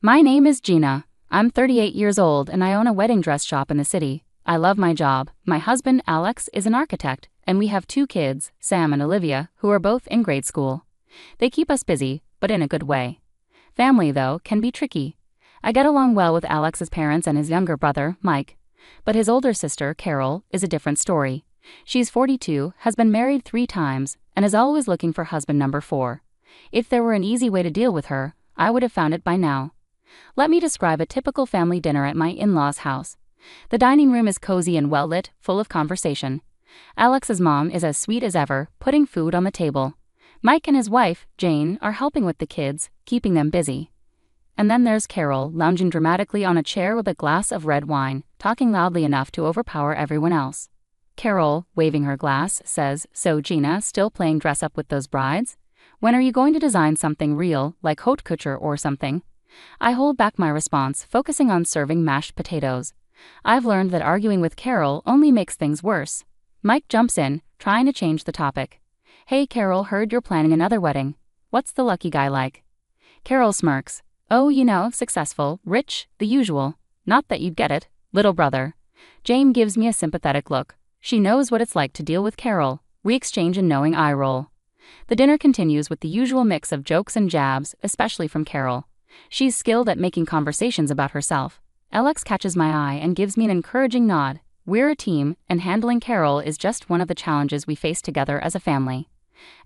My name is Gina. I'm 38 years old and I own a wedding dress shop in the city. I love my job. My husband, Alex, is an architect, and we have 2 kids, Sam and Olivia, who are both in grade school. They keep us busy, but in a good way. Family, though, can be tricky. I get along well with Alex's parents and his younger brother, Mike. But his older sister, Carol, is a different story. She's 42, has been married 3 times, and is always looking for husband number 4. If there were an easy way to deal with her, I would have found it by now. Let me describe a typical family dinner at my in-laws' house. The dining room is cozy and well-lit, full of conversation. Alex's mom is as sweet as ever, putting food on the table. Mike and his wife, Jane, are helping with the kids, keeping them busy. And then there's Carol, lounging dramatically on a chair with a glass of red wine, talking loudly enough to overpower everyone else. Carol, waving her glass, says, "So Gina, still playing dress-up with those brides? When are you going to design something real, like haute couture or something?" I hold back my response, focusing on serving mashed potatoes. I've learned that arguing with Carol only makes things worse. Mike jumps in, trying to change the topic. "Hey Carol, heard you're planning another wedding. What's the lucky guy like?" Carol smirks. "Oh, you know, successful, rich, the usual. Not that you'd get it, little brother." Jane gives me a sympathetic look. She knows what it's like to deal with Carol. We exchange a knowing eye roll. The dinner continues with the usual mix of jokes and jabs, especially from Carol. She's skilled at making conversations about herself. Alex catches my eye and gives me an encouraging nod. We're a team, and handling Carol is just one of the challenges we face together as a family.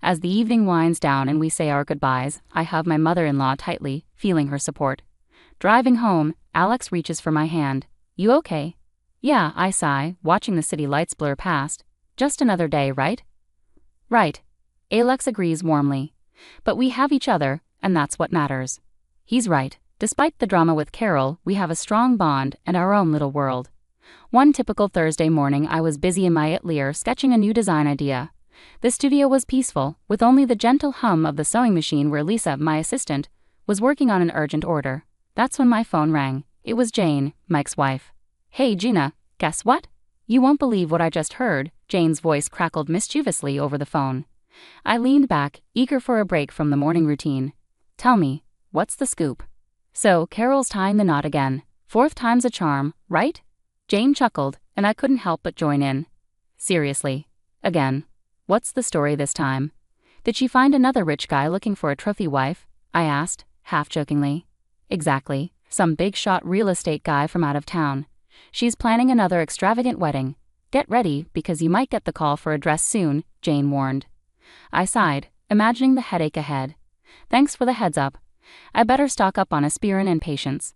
As the evening winds down and we say our goodbyes, I hug my mother-in-law tightly, feeling her support. Driving home, Alex reaches for my hand. "You okay?" "Yeah," I sigh, watching the city lights blur past. "Just another day, right?" "Right." Alex agrees warmly. "But we have each other, and that's what matters." He's right. Despite the drama with Carol, we have a strong bond and our own little world. One typical Thursday morning, I was busy in my atelier sketching a new design idea. The studio was peaceful, with only the gentle hum of the sewing machine where Lisa, my assistant, was working on an urgent order. That's when my phone rang. It was Jane, Mike's wife. "Hey Gina, guess what? You won't believe what I just heard," Jane's voice crackled mischievously over the phone. I leaned back, eager for a break from the morning routine. "Tell me, what's the scoop?" "So, Carol's tying the knot again. 4th time's a charm, right?" Jane chuckled, and I couldn't help but join in. "Seriously? Again? What's the story this time? Did she find another rich guy looking for a trophy wife?" I asked, half-jokingly. "Exactly, some big-shot real estate guy from out of town. She's planning another extravagant wedding. Get ready, because you might get the call for a dress soon," Jane warned. I sighed, imagining the headache ahead. "Thanks for the heads up. I better stock up on aspirin and patience."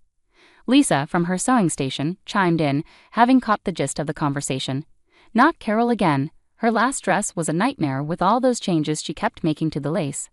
Lisa, from her sewing station, chimed in, having caught the gist of the conversation. "Not Carol again. Her last dress was a nightmare with all those changes she kept making to the lace."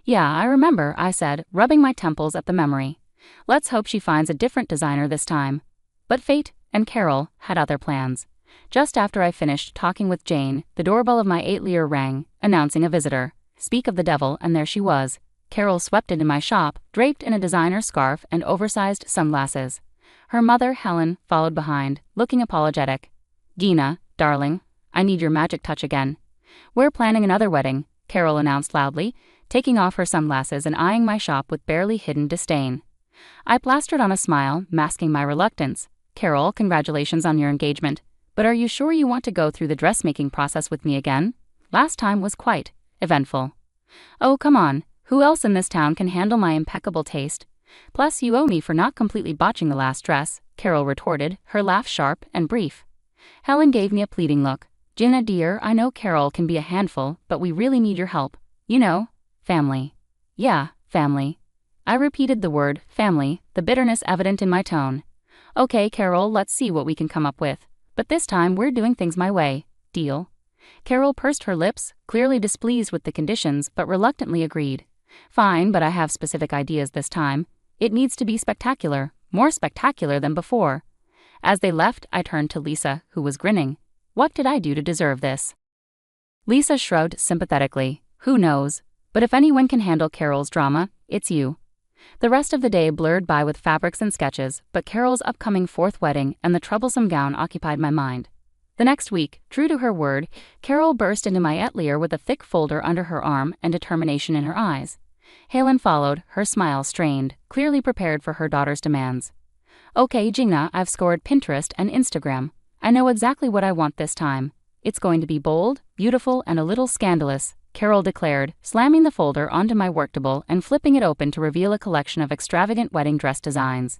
"Yeah, I remember," I said, rubbing my temples at the memory. "Let's hope she finds a different designer this time." But fate, and Carol, had other plans. Just after I finished talking with Jane, the doorbell of my atelier rang, announcing a visitor. Speak of the devil, and there she was. Carol swept into my shop, draped in a designer scarf and oversized sunglasses. Her mother, Helen, followed behind, looking apologetic. "Gina, darling, I need your magic touch again." "We're planning another wedding," Carol announced loudly, taking off her sunglasses and eyeing my shop with barely hidden disdain. I plastered on a smile, masking my reluctance. "Carol, congratulations on your engagement. But are you sure you want to go through the dressmaking process with me again? Last time was quite eventful." "Oh, come on. Who else in this town can handle my impeccable taste? Plus, you owe me for not completely botching the last dress," Carol retorted, her laugh sharp and brief. Helen gave me a pleading look. "Gina dear, I know Carol can be a handful, but we really need your help. You know, family." "Yeah, family." I repeated the word, family, the bitterness evident in my tone. "Okay, Carol, let's see what we can come up with. But this time we're doing things my way. Deal?" Carol pursed her lips, clearly displeased with the conditions, but reluctantly agreed. "Fine, but I have specific ideas this time. It needs to be spectacular, more spectacular than before." As they left, I turned to Lisa, who was grinning. "What did I do to deserve this?" Lisa shrugged sympathetically. "Who knows? But if anyone can handle Carol's drama, it's you." The rest of the day blurred by with fabrics and sketches, but Carol's upcoming 4th wedding and the troublesome gown occupied my mind. The next week, true to her word, Carol burst into my atelier with a thick folder under her arm and determination in her eyes. Helen followed, her smile strained, clearly prepared for her daughter's demands. Okay, Gina, I've scored Pinterest and Instagram. I know exactly what I want this time. It's going to be bold, beautiful, and a little scandalous, Carol declared, slamming the folder onto my worktable and flipping it open to reveal a collection of extravagant wedding dress designs.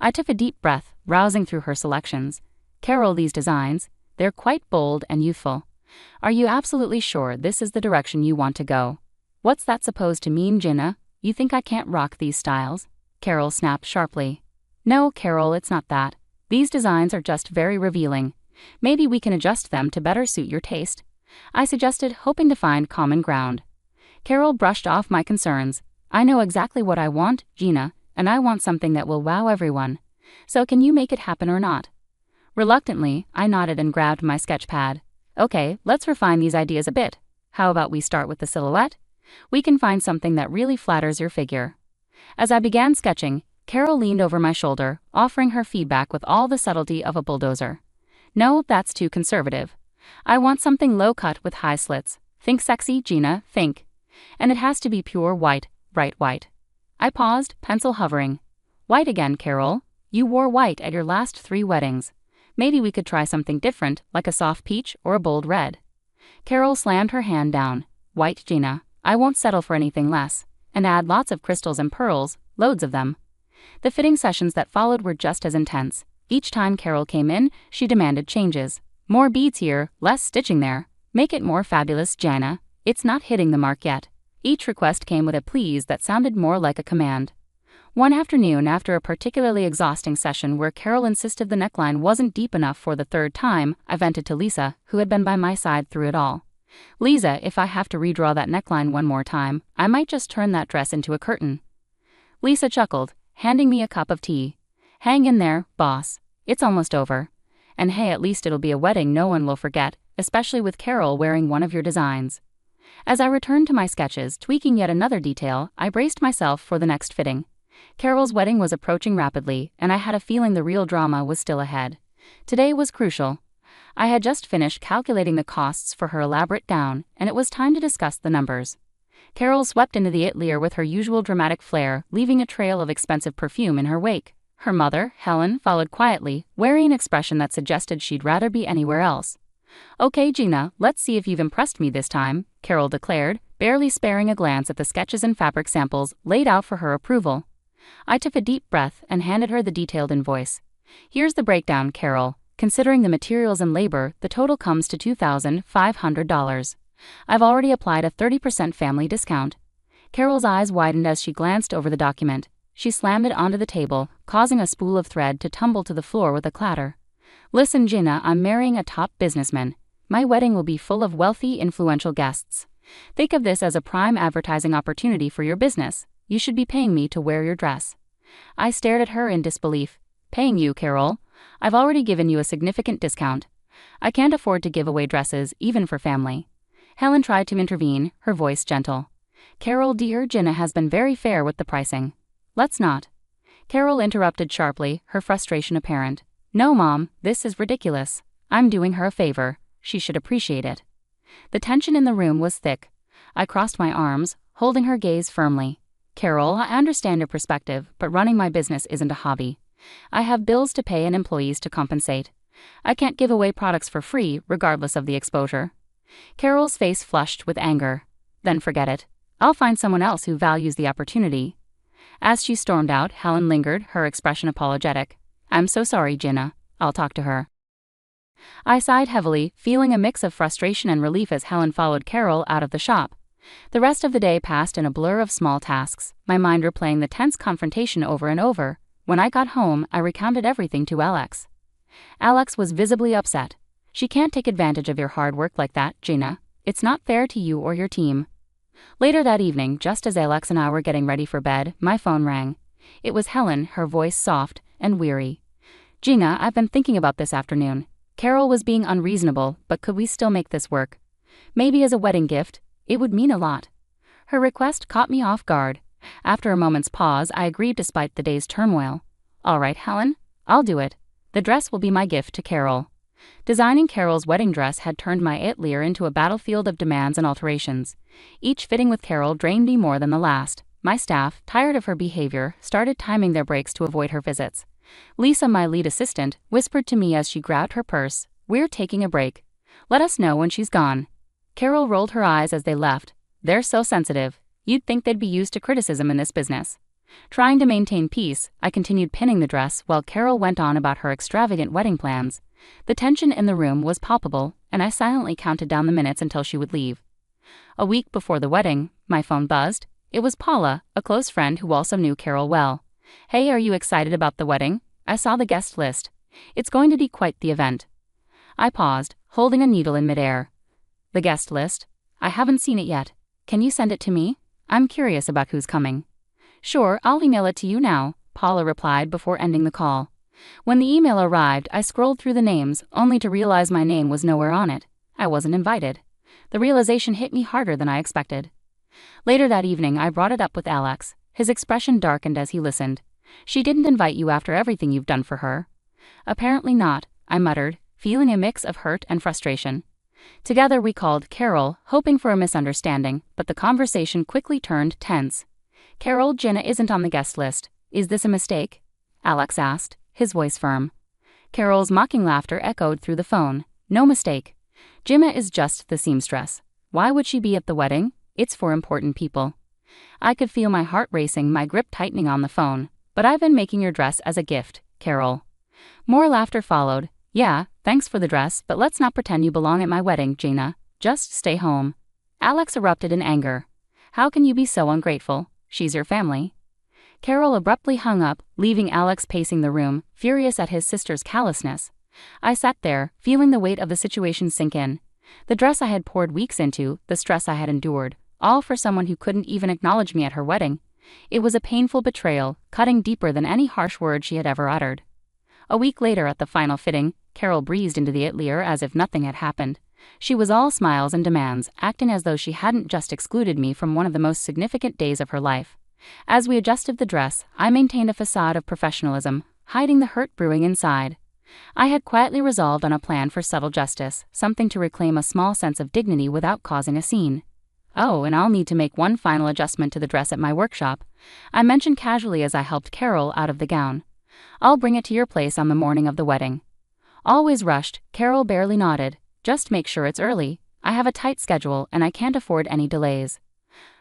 I took a deep breath, browsing through her selections. Carol, these designs, they're quite bold and youthful. Are you absolutely sure this is the direction you want to go? What's that supposed to mean, Gina? You think I can't rock these styles? Carol snapped sharply. No, Carol, it's not that. These designs are just very revealing. Maybe we can adjust them to better suit your taste, I suggested, hoping to find common ground. Carol brushed off my concerns. I know exactly what I want, Gina, and I want something that will wow everyone. So can you make it happen or not? Reluctantly, I nodded and grabbed my sketch pad. Okay, let's refine these ideas a bit. How about we start with the silhouette? We can find something that really flatters your figure. As I began sketching, Carol leaned over my shoulder, offering her feedback with all the subtlety of a bulldozer. No, that's too conservative. I want something low-cut with high slits. Think sexy, Gina, think. And it has to be pure white, bright white. I paused, pencil hovering. White again, Carol. You wore white at your last 3 weddings. Maybe we could try something different, like a soft peach or a bold red. Carol slammed her hand down. White, Gina. I won't settle for anything less. And add lots of crystals and pearls, loads of them. The fitting sessions that followed were just as intense. Each time Carol came in, she demanded changes. More beads here, less stitching there. Make it more fabulous, Gina. It's not hitting the mark yet. Each request came with a please that sounded more like a command. One afternoon, after a particularly exhausting session where Carol insisted the neckline wasn't deep enough for the 3rd time, I vented to Lisa, who had been by my side through it all. Lisa, if I have to redraw that neckline one more time, I might just turn that dress into a curtain. Lisa chuckled, handing me a cup of tea. Hang in there, boss. It's almost over. And hey, at least it'll be a wedding no one will forget, especially with Carol wearing one of your designs. As I returned to my sketches, tweaking yet another detail, I braced myself for the next fitting. Carol's wedding was approaching rapidly, and I had a feeling the real drama was still ahead. Today was crucial. I had just finished calculating the costs for her elaborate gown, and it was time to discuss the numbers. Carol swept into the atelier with her usual dramatic flair, leaving a trail of expensive perfume in her wake. Her mother, Helen, followed quietly, wearing an expression that suggested she'd rather be anywhere else. Okay, Gina, let's see if you've impressed me this time, Carol declared, barely sparing a glance at the sketches and fabric samples laid out for her approval. I took a deep breath and handed her the detailed invoice. Here's the breakdown, Carol. Considering the materials and labor, the total comes to $2,500. I've already applied a 30% family discount. Carol's eyes widened as she glanced over the document. She slammed it onto the table, causing a spool of thread to tumble to the floor with a clatter. Listen, Gina, I'm marrying a top businessman. My wedding will be full of wealthy, influential guests. Think of this as a prime advertising opportunity for your business. You should be paying me to wear your dress. I stared at her in disbelief. Paying you, Carol? I've already given you a significant discount. I can't afford to give away dresses, even for family. Helen tried to intervene, her voice gentle. Carol, dear, Gina has been very fair with the pricing. Let's not. Carol interrupted sharply, her frustration apparent. No, Mom, this is ridiculous. I'm doing her a favor. She should appreciate it. The tension in the room was thick. I crossed my arms, holding her gaze firmly. Carol, I understand your perspective, but running my business isn't a hobby. I have bills to pay and employees to compensate. I can't give away products for free, regardless of the exposure. Carol's face flushed with anger. Then forget it. I'll find someone else who values the opportunity. As she stormed out, Helen lingered, her expression apologetic. I'm so sorry, Gina. I'll talk to her. I sighed heavily, feeling a mix of frustration and relief as Helen followed Carol out of the shop. The rest of the day passed in a blur of small tasks, my mind replaying the tense confrontation over and over. When I got home, I recounted everything to Alex. Alex was visibly upset. She can't take advantage of your hard work like that, Gina. It's not fair to you or your team. Later that evening, just as Alex and I were getting ready for bed, my phone rang. It was Helen, her voice soft and weary. Gina, I've been thinking about this afternoon. Carol was being unreasonable, but could we still make this work? Maybe as a wedding gift. It would mean a lot. Her request caught me off guard. After a moment's pause, I agreed despite the day's turmoil. All right, Helen, I'll do it. The dress will be my gift to Carol. Designing Carol's wedding dress had turned my atelier into a battlefield of demands and alterations. Each fitting with Carol drained me more than the last. My staff, tired of her behavior, started timing their breaks to avoid her visits. Lisa, my lead assistant, whispered to me as she grabbed her purse, "We're taking a break. Let us know when she's gone." Carol rolled her eyes as they left. "They're so sensitive. You'd think they'd be used to criticism in this business." Trying to maintain peace, I continued pinning the dress while Carol went on about her extravagant wedding plans. The tension in the room was palpable, and I silently counted down the minutes until she would leave. A week before the wedding, my phone buzzed. It was Paula, a close friend who also knew Carol well. "Hey, are you excited about the wedding? I saw the guest list. It's going to be quite the event." I paused, holding a needle in midair. "The guest list? I haven't seen it yet. Can you send it to me? I'm curious about who's coming." "Sure, I'll email it to you now," Paula replied before ending the call. When the email arrived, I scrolled through the names, only to realize my name was nowhere on it. I wasn't invited. The realization hit me harder than I expected. Later that evening, I brought it up with Alex. His expression darkened as he listened. "She didn't invite you after everything you've done for her?" "Apparently not," I muttered, feeling a mix of hurt and frustration. Together we called Carol, hoping for a misunderstanding, but the conversation quickly turned tense. "Carol, Jenna isn't on the guest list. Is this a mistake?" Alex asked, his voice firm. Carol's mocking laughter echoed through the phone. "No mistake. Jimma is just the seamstress. Why would she be at the wedding? It's for important people." I could feel my heart racing, my grip tightening on the phone. "But I've been making your dress as a gift, Carol." More laughter followed. "Yeah, thanks for the dress, but let's not pretend you belong at my wedding, Gina. Just stay home." Alex erupted in anger. "How can you be so ungrateful? She's your family." Carol abruptly hung up, leaving Alex pacing the room, furious at his sister's callousness. I sat there, feeling the weight of the situation sink in. The dress I had poured weeks into, the stress I had endured, all for someone who couldn't even acknowledge me at her wedding. It was a painful betrayal, cutting deeper than any harsh word she had ever uttered. A week later at the final fitting, Carol breezed into the atelier as if nothing had happened. She was all smiles and demands, acting as though she hadn't just excluded me from one of the most significant days of her life. As we adjusted the dress, I maintained a facade of professionalism, hiding the hurt brewing inside. I had quietly resolved on a plan for subtle justice, something to reclaim a small sense of dignity without causing a scene. "Oh, and I'll need to make one final adjustment to the dress at my workshop," I mentioned casually as I helped Carol out of the gown. "I'll bring it to your place on the morning of the wedding." Always rushed, Carol barely nodded. "Just make sure it's early. I have a tight schedule and I can't afford any delays."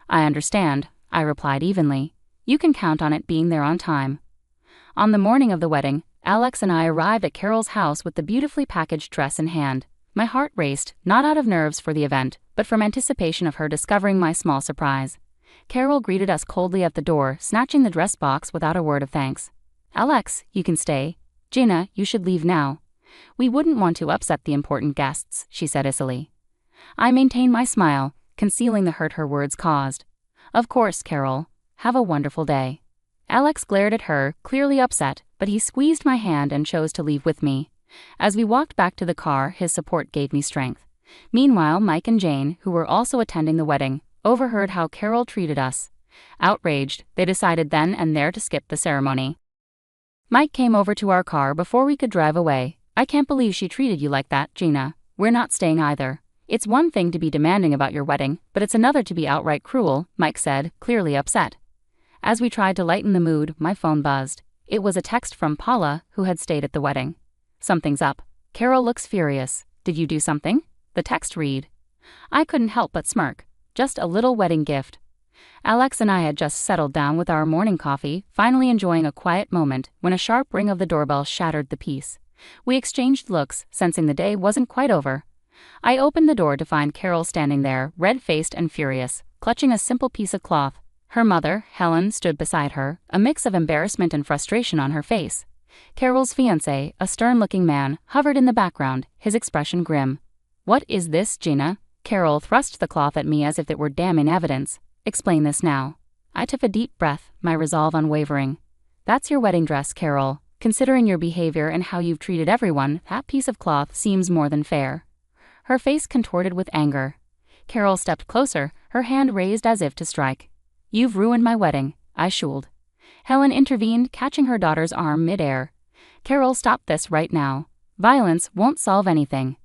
"I understand," I replied evenly. "You can count on it being there on time." On the morning of the wedding, Alex and I arrived at Carol's house with the beautifully packaged dress in hand. My heart raced, not out of nerves for the event, but from anticipation of her discovering my small surprise. Carol greeted us coldly at the door, snatching the dress box without a word of thanks. "Alex, you can stay. Gina, you should leave now. We wouldn't want to upset the important guests," she said icily. I maintained my smile, concealing the hurt her words caused. "Of course, Carol. Have a wonderful day." Alex glared at her, clearly upset, but he squeezed my hand and chose to leave with me. As we walked back to the car, his support gave me strength. Meanwhile, Mike and Jane, who were also attending the wedding, overheard how Carol treated us. Outraged, they decided then and there to skip the ceremony. Mike came over to our car before we could drive away. "I can't believe she treated you like that, Gina. We're not staying either. It's one thing to be demanding about your wedding, but it's another to be outright cruel," Mike said, clearly upset. As we tried to lighten the mood, my phone buzzed. It was a text from Paula, who had stayed at the wedding. "Something's up. Carol looks furious. Did you do something?" the text read. I couldn't help but smirk. Just a little wedding gift. Alex and I had just settled down with our morning coffee, finally enjoying a quiet moment, when a sharp ring of the doorbell shattered the peace. We exchanged looks, sensing the day wasn't quite over. I opened the door to find Carol standing there, red-faced and furious, clutching a simple piece of cloth. Her mother, Helen, stood beside her, a mix of embarrassment and frustration on her face. Carol's fiancé, a stern-looking man, hovered in the background, his expression grim. "What is this, Gina?" Carol thrust the cloth at me as if it were damning evidence. "Explain this now." I took a deep breath, my resolve unwavering. "That's your wedding dress, Carol. Considering your behavior and how you've treated everyone, that piece of cloth seems more than fair." Her face contorted with anger. Carol stepped closer, her hand raised as if to strike. "You've ruined my wedding," I shuled. Helen intervened, catching her daughter's arm mid-air. "Carol, stop this right now. Violence won't solve anything.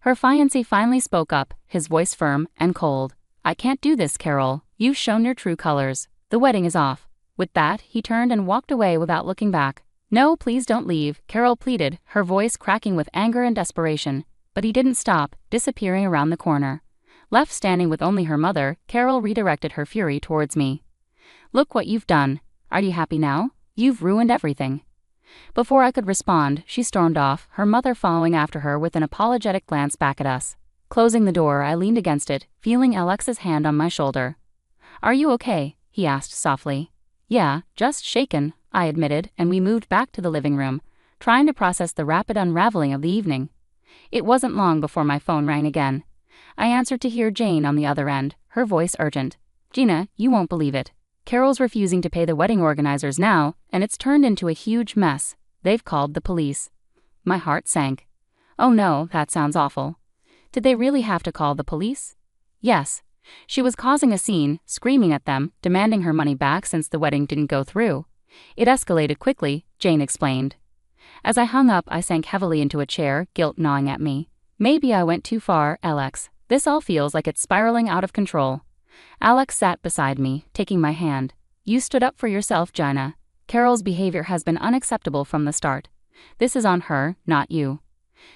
Her fiancé finally spoke up, his voice firm and cold. I can't do this, Carol. You've shown your true colors. The wedding is off. With that, he turned and walked away without looking back. No, please don't leave, Carol pleaded, her voice cracking with anger and desperation. But he didn't stop, disappearing around the corner. Left standing with only her mother, Carol redirected her fury towards me. Look what you've done. Are you happy now? You've ruined everything. Before I could respond, she stormed off, her mother following after her with an apologetic glance back at us. Closing the door, I leaned against it, feeling Alex's hand on my shoulder. Are you okay? He asked softly. Yeah, just shaken, I admitted, and we moved back to the living room, trying to process the rapid unraveling of the evening. It wasn't long before my phone rang again. I answered to hear Jane on the other end, her voice urgent. Gina, you won't believe it. Carol's refusing to pay the wedding organizers now, and it's turned into a huge mess. They've called the police. My heart sank. Oh no, that sounds awful. Did they really have to call the police? Yes. She was causing a scene, screaming at them, demanding her money back since the wedding didn't go through. It escalated quickly, Jane explained. As I hung up, I sank heavily into a chair, guilt gnawing at me. Maybe I went too far, Alex. This all feels like it's spiraling out of control. Alex sat beside me, taking my hand. You stood up for yourself, Gina. Carol's behavior has been unacceptable from the start. This is on her, not you.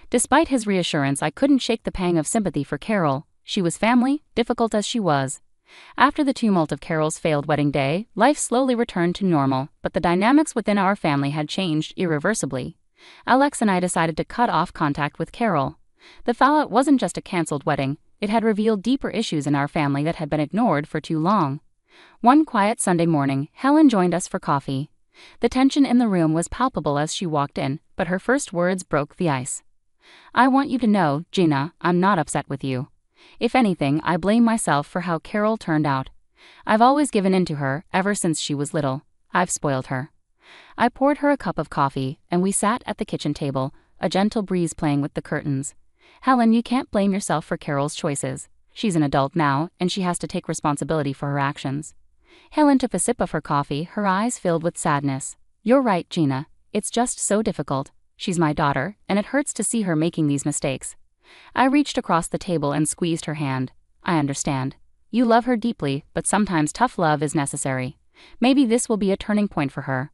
Despite his reassurance, I couldn't shake the pang of sympathy for Carol. She was family, difficult as she was. After the tumult of Carol's failed wedding day, life slowly returned to normal, but the dynamics within our family had changed irreversibly. Alex and I decided to cut off contact with Carol. The fallout wasn't just a cancelled wedding, it had revealed deeper issues in our family that had been ignored for too long. One quiet Sunday morning, Helen joined us for coffee. The tension in the room was palpable as she walked in, but her first words broke the ice. I want you to know, Gina, I'm not upset with you. If anything, I blame myself for how Carol turned out. I've always given in to her, ever since she was little. I've spoiled her. I poured her a cup of coffee, and we sat at the kitchen table, a gentle breeze playing with the curtains. Helen, you can't blame yourself for Carol's choices. She's an adult now, and she has to take responsibility for her actions. Helen took a sip of her coffee, her eyes filled with sadness. You're right, Gina. It's just so difficult. She's my daughter, and it hurts to see her making these mistakes. I reached across the table and squeezed her hand. I understand. You love her deeply, but sometimes tough love is necessary. Maybe this will be a turning point for her.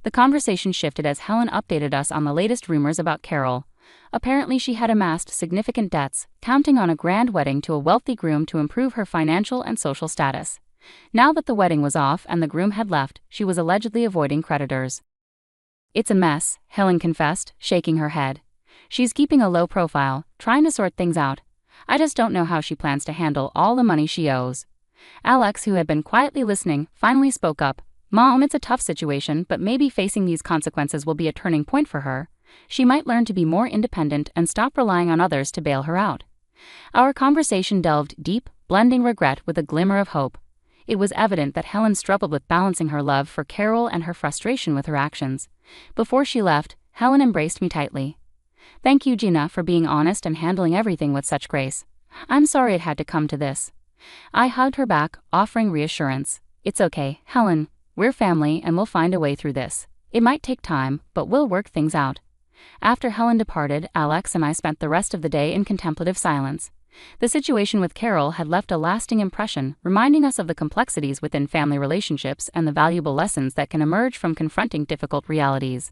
The conversation shifted as Helen updated us on the latest rumors about Carol. Apparently she had amassed significant debts, counting on a grand wedding to a wealthy groom to improve her financial and social status. Now that the wedding was off and the groom had left, she was allegedly avoiding creditors. It's a mess, Helen confessed, shaking her head. She's keeping a low profile, trying to sort things out. I just don't know how she plans to handle all the money she owes. Alex, who had been quietly listening, finally spoke up. Mom, it's a tough situation, but maybe facing these consequences will be a turning point for her. She might learn to be more independent and stop relying on others to bail her out. Our conversation delved deep, blending regret with a glimmer of hope. It was evident that Helen struggled with balancing her love for Carol and her frustration with her actions. Before she left, Helen embraced me tightly. Thank you, Gina, for being honest and handling everything with such grace. I'm sorry it had to come to this. I hugged her back, offering reassurance. It's okay, Helen. We're family and we'll find a way through this. It might take time, but we'll work things out. After Helen departed, Alex and I spent the rest of the day in contemplative silence. The situation with Carol had left a lasting impression, reminding us of the complexities within family relationships and the valuable lessons that can emerge from confronting difficult realities.